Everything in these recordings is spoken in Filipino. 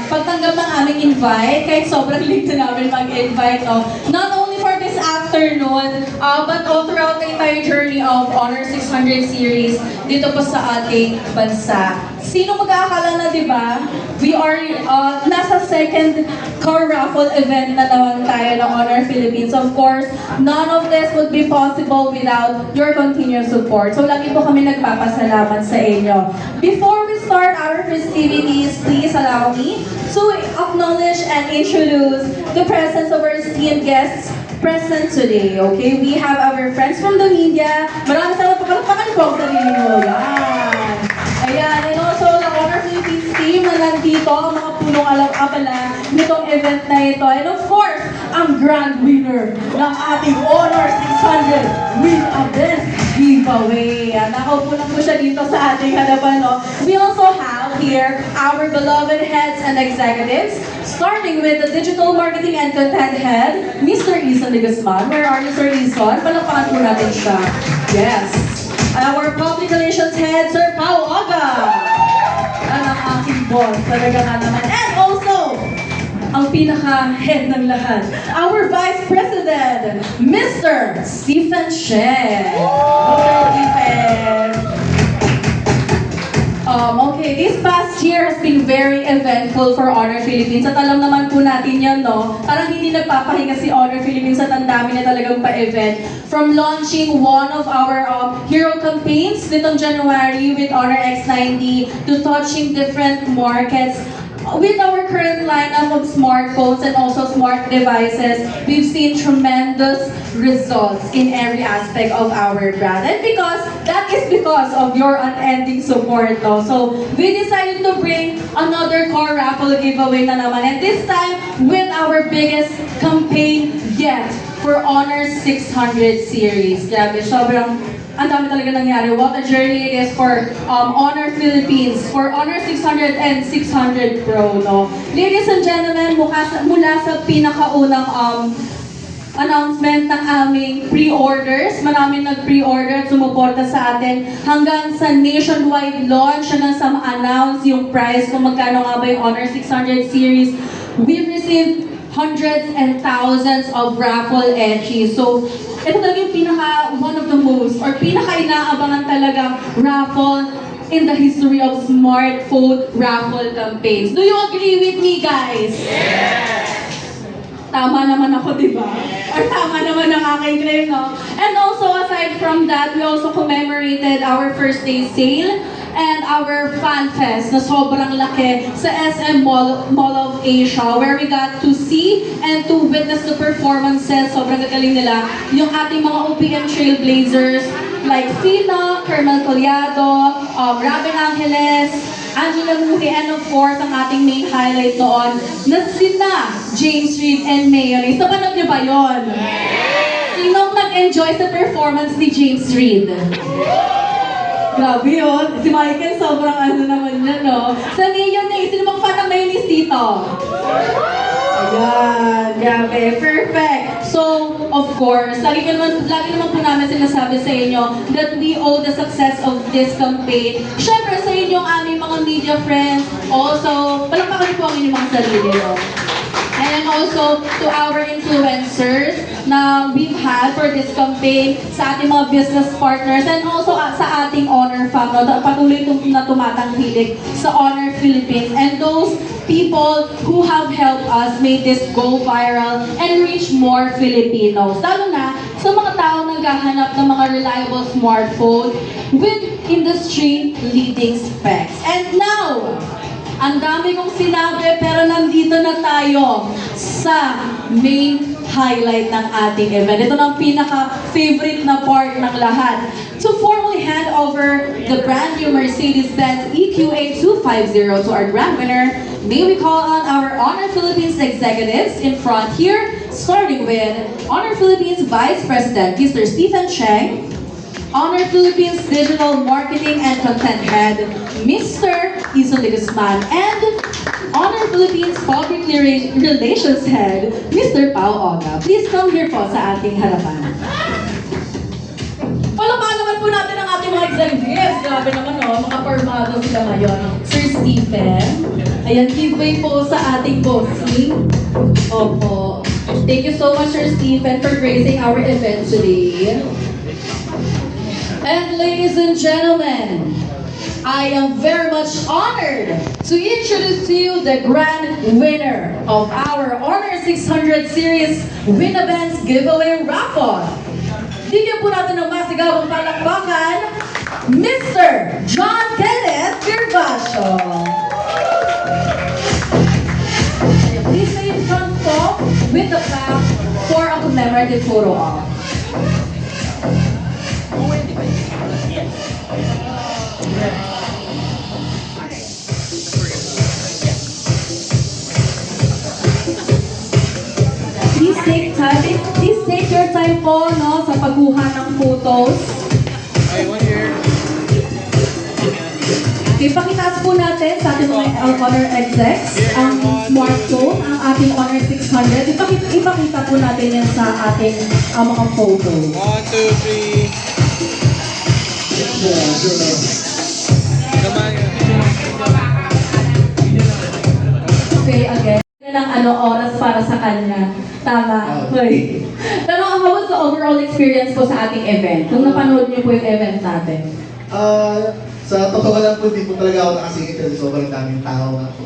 pagtanggap ng aming invite, kahit sobrang late na namin mag-invite, no? Not only for this afternoon, but all throughout the entire journey of Honor 600 series dito po sa ating bansa. Sino mag-aakala na, di ba? We are nasa second car raffle event na naman tayo ng Honor Philippines. Of course, none of this would be possible without your continuous support. So, lagi po kami nagpapasalamat sa inyo. Before we start our festivities, please allow me to acknowledge and introduce the presence of our esteemed guests present today, okay? We have our friends from the media. Maraming salamat po. Palakpakan po ang sarili mo. Yan. Ayan. And also, the Honor Philippines team na nandito, ang mga punong abala nitong event na ito. And of course, ang grand winner ng ating Honor 600 with a best giveaway. Nakaupo lang po siya dito sa ating harapan, no? We also have here our beloved heads and executives, starting with the digital marketing and content head, Mr. Ison de Guzman. Where are you, Sir Ison? Palakpakan po natin siya. Yes. Our public relations head, Sir Pao Aga. Yan ang aking boss. Talaga nga naman. And also, ang pinaka-head ng lahat, our Vice President, Mr. Stephen Shen. Okay, Stephen. Okay, this past year has been very eventful for Honor Philippines. At alam naman po natin yan, no? Parang hindi nagpapahinga si Honor Philippines at ang dami na talagang pa-event. From launching one of our hero campaigns nitong January with Honor X90 to touching different markets. With our current lineup of smartphones and also smart devices, we've seen tremendous results in every aspect of our brand. And that is because of your unending support, no? So, we decided to bring another car raffle giveaway na naman. And this time, with our biggest campaign yet for Honor 600 series. Grabe, sobrang ang dami talaga nangyari. What a journey it is for Honor Philippines, for Honor 600 and 600 Pro, no? Ladies and gentlemen, mula sa pinakaunang announcement ng aming pre-orders, maraming nag-pre-order at sumuporta sa atin, hanggang sa nationwide launch, hanggang sa ma-announce yung price kung magkano nga ba yung Honor 600 series, we've received hundreds and thousands of raffle entries. So, ito talaga yung one of the most, or pinaka-inaabangan talagang raffle in the history of smartphone raffle campaigns. Do you agree with me, guys? Yes! Tama naman ako, di ba? Or tama naman ang aking claim, no? And also, aside from that, we also commemorated our first day sale and our fan fest na sobrang laki sa SM Mall of Asia, where we got to see and to witness the performances. Sobrang gagaling nila. Yung ating mga OPM trailblazers like Fina, Carmel Collado, Robin Angeles, Angela Muhi, and of course, ang ating main highlight doon na sina James Reid and Mayonnaise. Napanood niyo ba yun? Sinong nag-enjoy sa performance ni James Reid? Grabe yun. Si Michael, sobrang ano naman yan, no? Sa Mayonnaise, sino bang fan ng Mayonnaise dito? Ayan, grabe. Perfect. So, of course, lagi naman po namin sinasabi sa inyo that we owe the success of this campaign. Siyempre, sa inyo ang aming mga media friends. Also, palakpakan po ang inyong mga sarili, no? And also to our influencers na we've had for this campaign, sa ating mga business partners, and also sa ating Honor fam, no? Patuloy na tumatangkilik sa Honor Philippines, and those people who have helped us make this go viral and reach more Filipinos. Lalo na sa mga taong naghahanap ng mga reliable smartphone with industry-leading specs. And now, ang dami kong sinabi, pero nandito na tayo sa main highlight ng ating event. Ito na ang pinaka-favorite na part ng lahat. To formally hand over the brand new Mercedes-Benz EQA 250 to our grand winner, may we call on our Honor Philippines executives in front here, starting with Honor Philippines Vice President, Mr. Stephen Cheng, Honor Philippines Digital Marketing and Content Head, Mr. Ison de Guzman, and Honor Philippines Public Relations Head, Mr. Pao Aga. Please come here po sa ating harapan. Palakpakan naman po natin ang ating mga executives. Grabe naman, no? Mga formado sila ngayon. Sir Stephen. Ayan, giveaway po sa ating bossing. Opo. Thank you so much, Sir Stephen, for gracing our event today. And ladies and gentlemen, I am very much honored to introduce to you the grand winner of our Honor 600 Series Win-A-Bands Giveaway Raffle. Bigyan po natin ng masigawang palakpakan, Mr. John Kenneth Gervasio. Please stay in front po with the plaque for a commemorative photo op. Please take your time po no, sa pagkuha ng photos. Okay, pakitaas po natin sa ating mga Honor execs ang smartphone, ang ating Honor 600. Ipakita po natin yan sa ating mga photo. 1, 2, 3. Okay, again. Ng oras para sa kanya. Tama. Okay. Pero how was the overall experience po sa ating event? Kung napanood niyo po yung event natin. Sa totoo lang po, di po talaga ako nakasingit kasi sobrang daming tao nga po.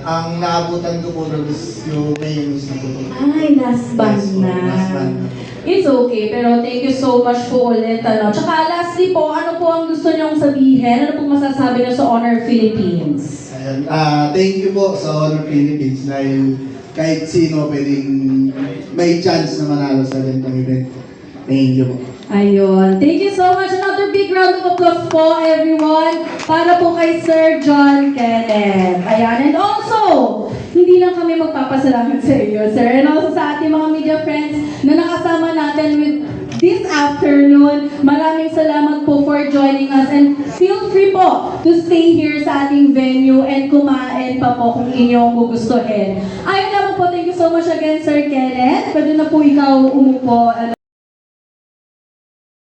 Ang naabutan ko po is yung main news na po. Ay, last band Yes po, na. last band na. It's okay, pero thank you so much po ulit. Tsaka lastly po, ano po ang gusto niyong sabihin? Ano po masasabi niyo sa Honor Philippines? Ayan, thank you po sa Honor Philippines dahil kahit sino pwedeng may chance na manalo sa ganitong event. Thank you po. Ayun. Thank you so much. Another big round of applause po, everyone, para po kay Sir John Kenneth. Ayan. And also, hindi lang kami magpapasalamat sa iyo, sir. And also sa ating mga media friends na nakasama natin with this afternoon. Maraming salamat po for joining us. And feel free po to stay here sa ating venue and kumain pa po kung inyong gugustuhin. Ayun lang po. Thank you so much again, Sir Kenneth. Pwede na po ikaw umupo.